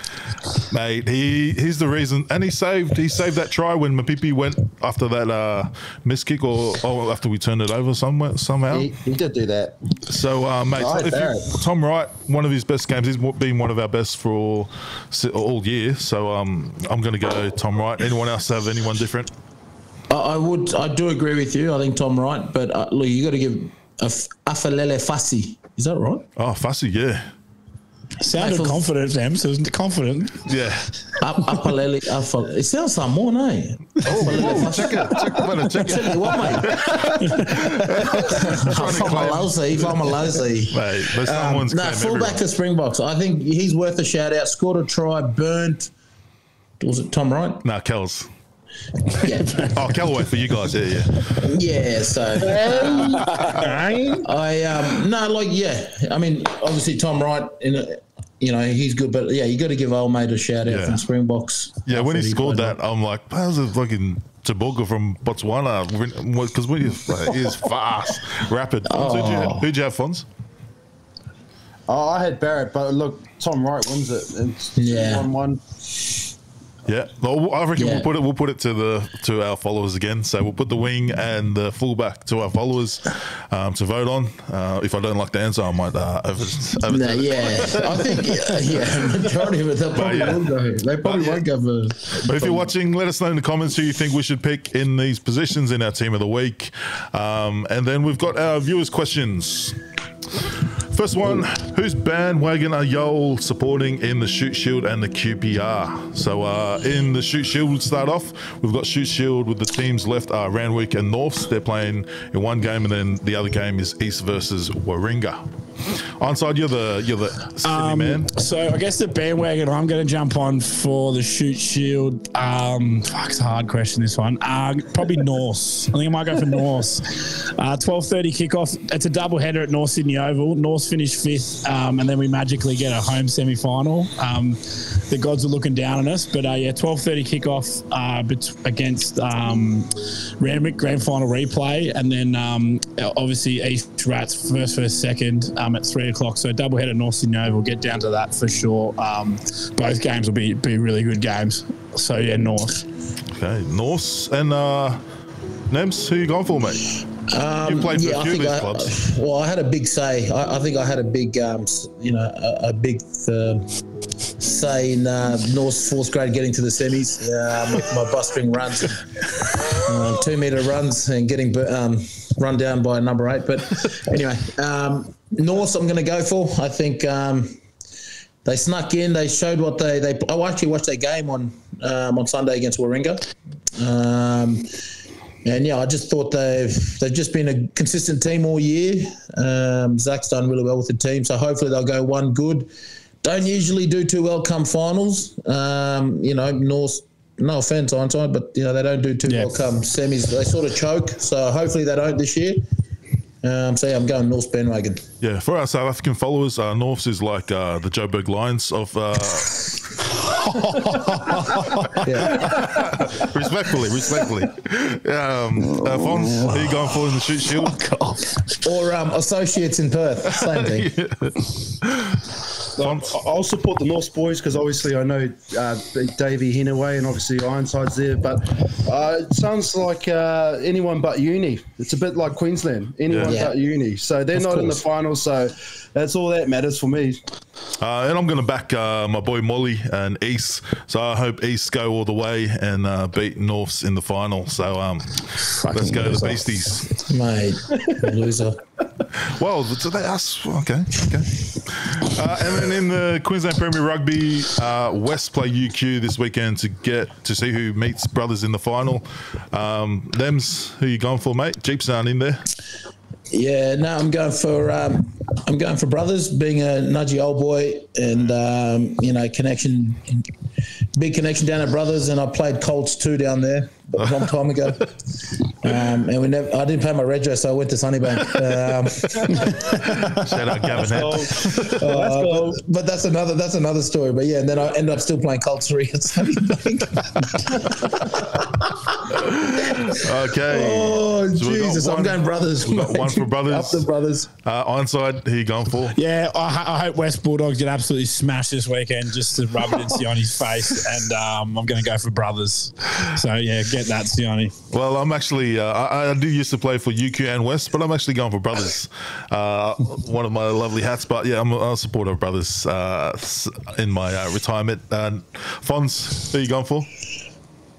mate, he's the reason. And he saved that try when Mapipi went after that missed kick or after we turned it over somehow. He did do that. So, mate, Tom Wright, one of his best games. He's been one of our best for all year. So I'm going to go Tom Wright. Anyone else have anyone different? I do agree with you. I think Tom Wright, but look, you got to give Afalele Fassi. Is that right? Oh, Fassi, yeah. Sounded confident, Sam. So it was confident. Yeah. Apalele. It sounds like more, eh? Check it. What, mate? If I'm a lousy. Mate, fullback for Springboks. I think he's worth a shout out. Scored a try, burnt. Was it Tom Wright? No, Kells. Yeah. Callaway for you guys, yeah. So I mean, obviously Tom Wright, he's good, but you got to give old mate a shout out from Springboks. Yeah, when he scored that, I'm like, how's it fucking Taboga from Botswana? Because he is fast, rapid. Who'd you have, Fons? I had Barrett, but look, Tom Wright wins it. It's 1-1. Yeah, well, I reckon we'll put it to our followers again. So we'll put the wing and the fullback to our followers to vote on. If I don't like the answer, I might I think majority of it they'll probably won't go. They probably won't go for. But if you're watching, let us know in the comments who you think we should pick in these positions in our team of the week. And then we've got our viewers' questions. First one, whose bandwagon are y'all supporting in the Shoot Shield and the QPR? So in the Shoot Shield, we'll start off. We've got Shoot Shield with the teams left are Randwick and Norths. They're playing in one game, and then the other game is East versus Warringah. Onside, you're the Sydney man. So I guess the bandwagon I'm going to jump on for the Shoot Shield. It's a hard question, this one. Probably Norths. I think I might go for Norths. 12:30 kickoff. It's a double header at North Sydney Oval. Norths finished 5th, and then we magically get a home semi-final. The gods are looking down on us, but 12:30 kickoff against Randwick grand final replay, and then obviously East Rats first, second at 3 o'clock. So doubleheader North Sydney Oval. Get down to that for sure. Both games will be really good games. So yeah, North. Okay, North and Nems. Who you going for, mate? You played for a few of these clubs. Well, I had a big say. I think I had a big, a big say in North's 4th grade getting to the semis with my bus string runs, 2-metre runs, and getting run down by number 8. But anyway, North I'm going to go for. I think they snuck in. They showed what they. I actually watched their game on Sunday against Warringah. And I just thought they've just been a consistent team all year. Zach's done really well with the team, so hopefully they'll go one good. Don't usually do too well come finals. North, no offence, Einstein, but they don't do too well come semis. They sort of choke, so hopefully they don't this year. I'm going North bandwagon. Yeah, for our South African followers, Norths is like the Joburg Lions of. Respectfully. Fons, who are you going for in the Shoot Shield? Or Associates in Perth, same thing. I'll support the North boys because obviously I know Davey Henaway and obviously Ironside's there, but it sounds like anyone but uni. It's a bit like Queensland, anyone but uni. So they're not in the finals, so that's all that matters for me. And I'm going to back my boy Molly and East. So I hope East go all the way and beat Norths in the final. So let's go to the Beasties. Mate, loser. Well, they us. Okay. And then in the Queensland Premier Rugby, West play UQ this weekend to see who meets brothers in the final. Them's who you going for, mate? Jeeps aren't in there. Yeah, no, I'm going for brothers. Being a nudgy old boy, and big connection down at Brothers, and I played Colts 2 down there a long time ago. And I didn't pay my red dress, so I went to Sunnybank. Shout out Gavin Head. But that's another story. But yeah, and then I ended up still playing Colts 3 at Sunnybank. Okay. Oh, so Jesus, I'm going Brothers. We've got one for Brothers. Up the Brothers. Ironside, who you going for? Yeah, I hope West Bulldogs get absolutely smashed this weekend just to rub it in Sioni's face, and I'm going to go for Brothers. So yeah, get that, Sioni. Well, I'm actually I do used to play for UQ and West, but I'm actually going for Brothers. One of my lovely hats, but yeah, I'm a supporter of Brothers in my retirement. Fons, who are you going for?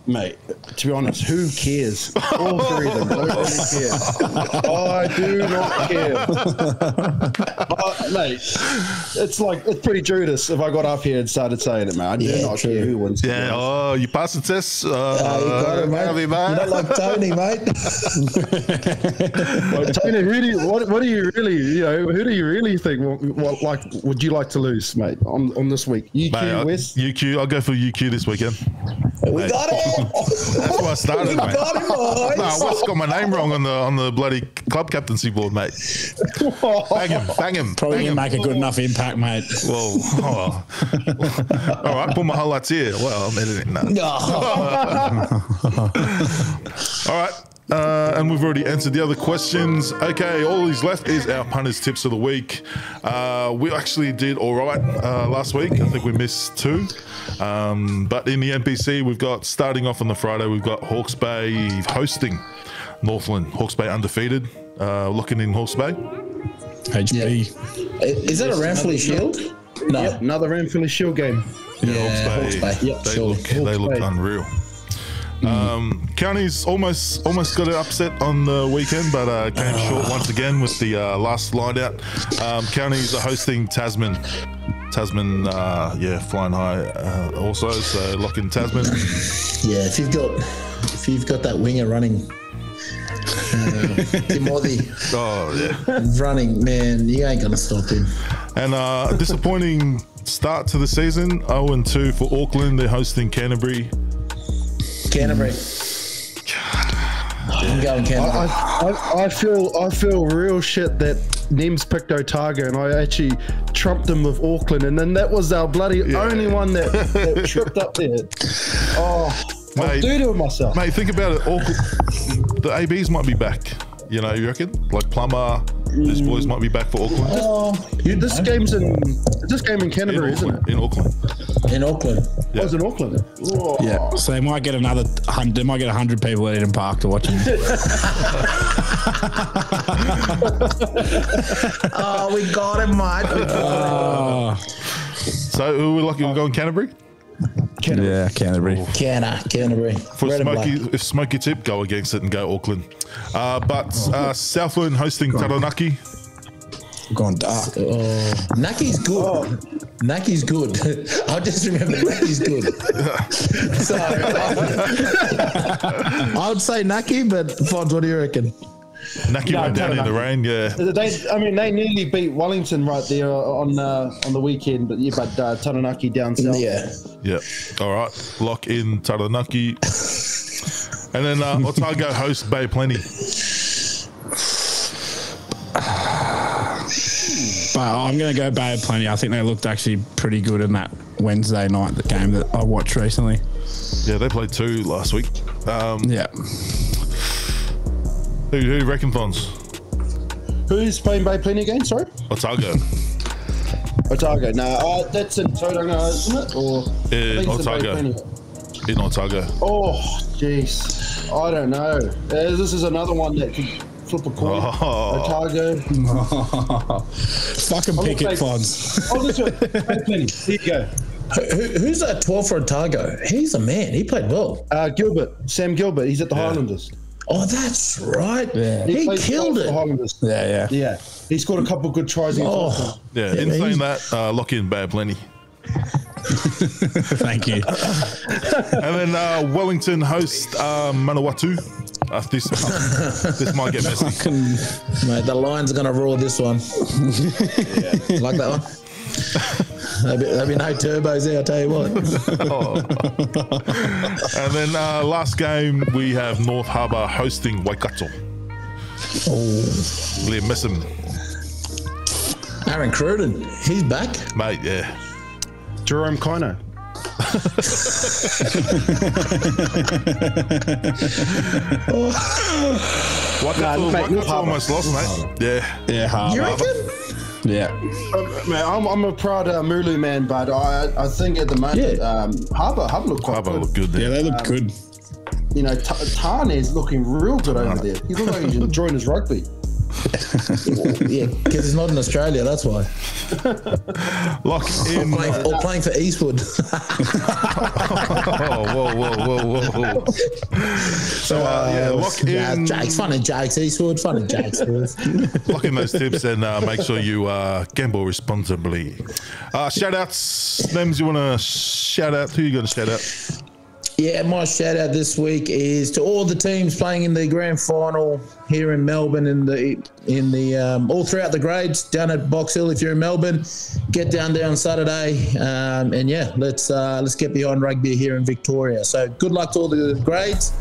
Mate, to be honest, who cares? All 3 of them don't really care. I do not care. Mate, it's pretty Judas if I got up here and started saying it, man. I do not care who wins. Yeah, you passed the test. You got it, mate. You're not like Tony, mate. Well, Tony, really, what do you really, who do you really think would you like to lose, mate, on this week? UQ, mate, West? UQ, I'll go for UQ this weekend. We got it. That's why I started, mate. No, West got my name wrong on the bloody club captaincy board, mate. Bang him. Probably didn't make a good enough impact, mate. Well, all right, put my highlights here. Well, I'm editing that. All right. And we've already answered the other questions. Okay, all that's left is our punters tips of the week. We actually did all right last week. I think we missed 2. But in the NPC, we've got, starting off on the Friday, we've got Hawke's Bay hosting Northland. Hawke's Bay undefeated, looking in Hawke's Bay. HB. Yeah. Is that a Ramfully Shield? No. Yep, another Ramfully Shield game. Yeah, Hawke's Bay. Yep, They look unreal. Counties almost got an upset on the weekend, but came short once again with the last line out. Counties are hosting Tasman. Tasman, flying high also, so lock in Tasman. Yeah, if you've got that winger running, Timothy. Oh yeah, running, man, you ain't gonna stop him. And disappointing start to the season. 0-2 for Auckland. They're hosting Canterbury. Canterbury. I'm going Canterbury. I feel real shit that Nems picked Otago and I actually trumped him with Auckland, and then that was our bloody only one that tripped up there. Oh, I'll do to myself. Mate, think about it. The ABs might be back. You know, you reckon? Like Plummer, these boys might be back for Auckland. This game in Canterbury, isn't it? In Auckland. In Auckland. Yeah. Oh, it's in Auckland. Oh. Yeah, so they might get 100 people at Eden Park to watch them. Oh, we got him, mate. So who we lucky? We're going Canterbury? Canterbury. Yeah, Canterbury. Canterbury. For Red and Smokey, black. if Smokey tip, go against it and go Auckland. But Southland hosting Taranaki. Gone dark. Naki's good. Naki's good. I just remember Naki's good. So I would say Naki, but Fonz, what do you reckon? Naki went down in the rain, yeah. They nearly beat Wellington right there on the weekend, but Taranaki down south. Yeah. Yeah. All right. Lock in Taranaki. And then Otago hosts Bay Plenty. But I'm going to go Bay of Plenty. I think they looked actually pretty good in that Wednesday night, the game that I watched recently. Yeah, they played 2 last week. Yeah. Who reckon, Fonz? Who's playing Bay Plenty again? Sorry, Otago. Otago. No, that's in Tauranga, isn't it? Or In Otago. In Otago. Oh, jeez. I don't know. This is another one that could flip a coin. Otago. Fucking pick it, Fonz. Oh, this one. Bay Plenty. There you go. Who's that 12 for Otago? He's a man. He played well. Sam Gilbert. He's at the Highlanders. Oh, that's right. Yeah. He killed it. Yeah. He scored a couple of good tries. Yeah, in saying that, lock in Bay Plenty. Thank you. And then Wellington host Manawatu. This might get messy. Mate, the Lions are going to roar this one. Like that one? There'll be no turbos there, I'll tell you what. And then last game, we have North Harbour hosting Waikato. Liam Messam. Aaron Cruden, he's back. Mate, yeah. Jerome Kino. Waikato almost lost, mate. Yeah. Harbour. You reckon? Yeah. Man, I'm a proud Mulu man, but I think at the moment Harbour look quite Harbour good. look good there. Yeah, they look good. You know, Tane is looking real good over there. He looks like he's enjoying his rugby. Yeah, because he's not in Australia, that's why. Lock in. Or playing for Eastwood. Whoa. So, lock in. Jake's fun at Jake's Eastwood, fun at Jake's. Lock in those tips and make sure you gamble responsibly. Shout outs. Nems, you want to shout out? Who are you going to shout out? Yeah, my shout out this week is to all the teams playing in the grand final here in Melbourne in the all throughout the grades down at Box Hill. If you're in Melbourne, get down there on Saturday, and yeah, let's get behind rugby here in Victoria. So good luck to all the grades,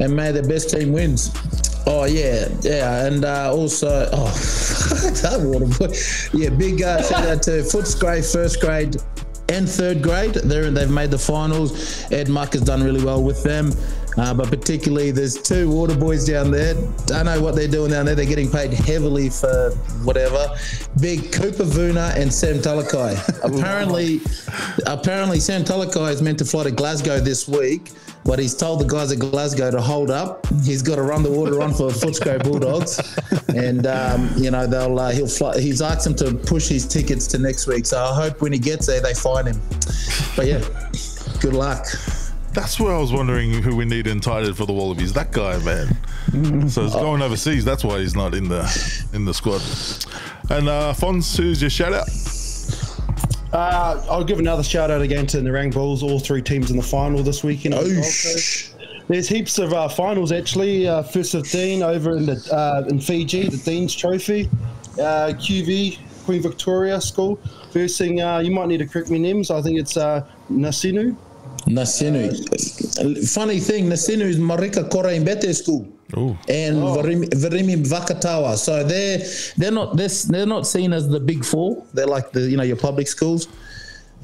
and may the best team wins. Oh yeah, and also that water boy. Yeah, big shout out to Footscray first grade and third grade. They've made the finals. Ed Muck has done really well with them. But particularly, there's 2 water boys down there. Don't know what they're doing down there. They're getting paid heavily for whatever. Big Cooper Vuna and Sam Talakai. Apparently, Sam Talakai is meant to fly to Glasgow this week, but he's told the guys at Glasgow to hold up. He's got to run the water on for Footscray Bulldogs, and he'll fly. He's asked them to push his tickets to next week. So I hope when he gets there, they find him. But yeah, good luck. That's where I was wondering who we need entitled for the Wallabies. That guy, man. So he's going overseas. That's why he's not in the squad. And Fons, who's your shout out? I'll give another shout out again to the Narang Bulls. All 3 teams in the final this weekend. There's heaps of finals actually. First of Dean over in Fiji, the Dean's Trophy. QV, Queen Victoria School. First thing, you might need to correct me names. I think it's Nasinu. Funny thing, Nasinu is Marika Koraimbete School. Ooh. And Verimi Vakatawa. So they're not seen as the big 4. They're like your public schools.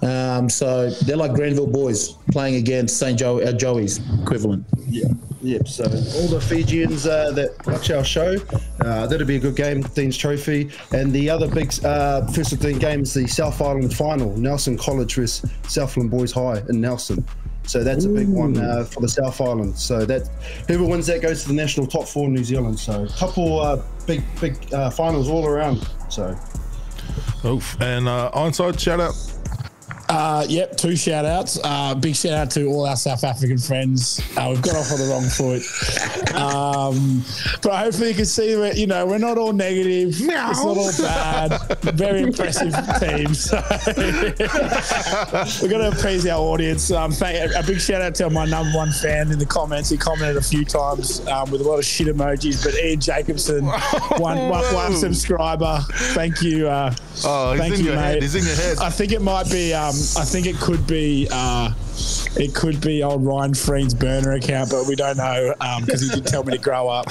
So they're like Granville boys playing against St. Joey's equivalent. Yeah. So all the Fijians that watch our show, that'll be a good game. Dean's Trophy, and the other big first of Dean game is the South Island final. Nelson College versus Southland Boys High in Nelson. So that's a big one for the South Island. So that whoever wins that goes to the national top 4 in New Zealand. So a couple big finals all around. So. And Ironside, shout out. Yep, 2 shout outs. Big shout out to all our South African friends. We've got off on the wrong foot. But hopefully you can see that, we're not all negative. It's not all bad. Very impressive team. So we're going to appease our audience. A big shout out to my number 1 fan in the comments. He commented a few times with a lot of shit emojis, but Ian Jacobson, one subscriber. Thank you. He's in your head. He's in your head. I think it might be I think it could be old Ryan Freen's burner account, but we don't know because he did tell me to grow up.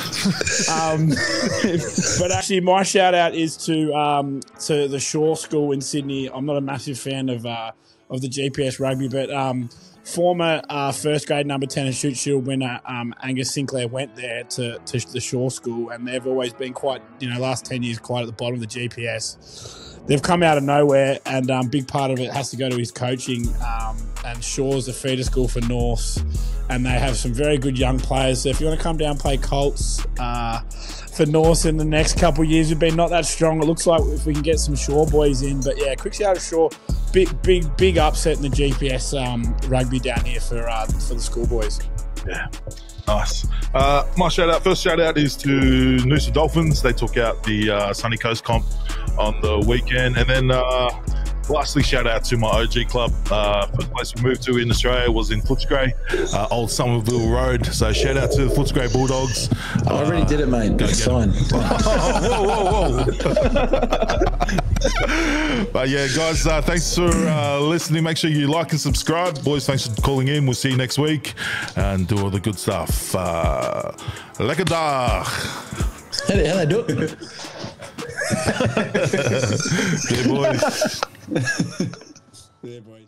But actually, my shout out is to the Shaw School in Sydney. I'm not a massive fan of the GPS rugby, but former first grade number 10 and shoot shield winner Angus Sinclair went there to the Shaw School, and they've always been quite, last 10 years quite at the bottom of the GPS. They've come out of nowhere, and big part of it has to go to his coaching. And Shaw's a feeder school for Norths, and they have some very good young players. So if you want to come down and play Colts for Norths in the next couple of years, we've been not that strong. It looks like if we can get some Shaw boys in. But yeah, quick shout out to Shaw. Big upset in the GPS rugby down here for the schoolboys. Yeah. Nice. My first shout out is to Noosa Dolphins. They took out the Sunny Coast comp on the weekend. And then lastly, shout out to my OG club. First place we moved to in Australia was in Footscray, Old Somerville Road. So shout out to the Footscray Bulldogs. I already did it, mate. It's fine. Whoa. But yeah, guys, thanks for listening. Make sure you like and subscribe. Boys, thanks for calling in. We'll see you next week and do all the good stuff. Lekker dag. How they do it? Good boys. Yeah, boys.